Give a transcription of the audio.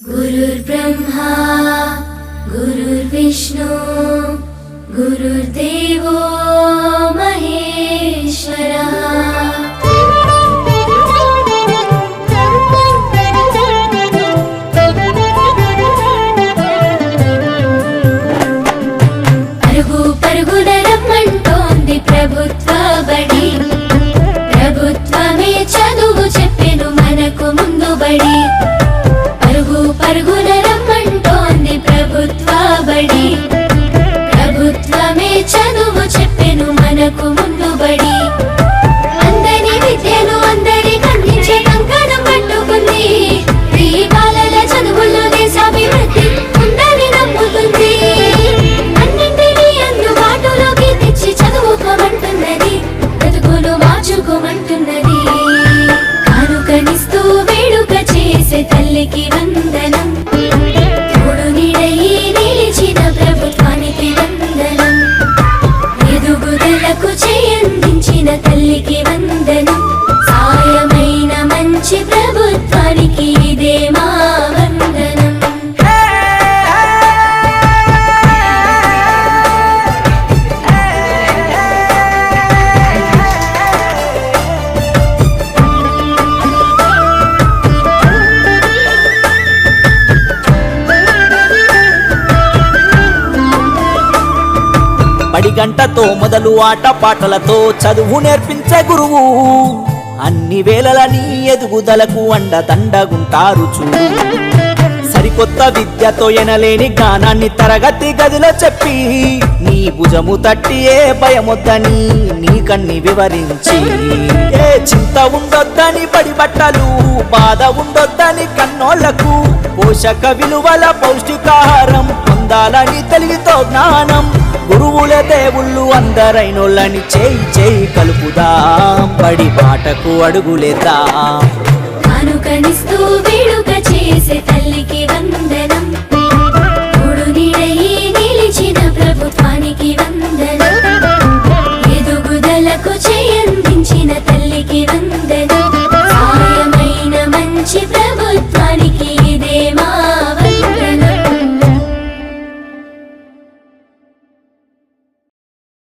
गुरुर्ब्रह्मा गुरुर्विष्णु गुरुर्देवो महेश्वरः। పరుగు పరుగున రమ్మంటోంది ప్రభుత్వ బడి, ప్రభుత్వమే చదువు చెప్పెను మనకు ముందు బడి. పరుగు పరుగున రమ్మంటోంది ప్రభుత్వ బడి, ప్రభుత్వమే చదువు చెప్పెను మనకు ముందు బడి. అందరి విద్యను అందరికి అందించే కంకణం పట్టుకుంది, ఈ బాలల చదువుల్లో దేశాభివృద్ధి ఉందని నమ్ముతుంది. అన్నింటినీ అందుబాటులోకి తెచ్చి చదువుకోమంటున్నది, బ్రతుకును మార్చుకోమంటున్నది. కానుకనిస్తూ వేడుక చేసే తల్లికి వందనం, తోడు నీడయి నిలిచిన ప్రభుత్వానికి వందనం. ఎదుగుదలకు చేయందించిన తల్లికి వందనం, సాయమైన మంచి ప్రభుత్వానికి ఇదే మా వందనం. బడి గంటతో మొదలు ఆట పాటలతో చదువు నేర్పించే గురువు, అన్ని వేళలని ఎదుగుదలకు అండదండగుంటారు చూడు. సరికొత్త విద్యతో ఎనలేని జ్ఞానాన్ని తరగతి గదిలో చెప్పి, నీ భుజము తట్టి ఏ భయమొద్దని నీ కన్ని వివరించి, ఏ చింత ఉండొద్దని బడి బట్టలు, బాధ ఉండొద్దని కన్నోళ్లకు, పోషక విలువల పౌష్టికాహారం పొందాలని తెలివితో జ్ఞానం. గురువుల దేవుళ్ళు అందరైనోళ్ళని చేయి చేయి కలుపుదాం, బడి బాటకు అడుగులేద్దాం. కానుకనిస్తూ వేడుక చేసే తల్లికి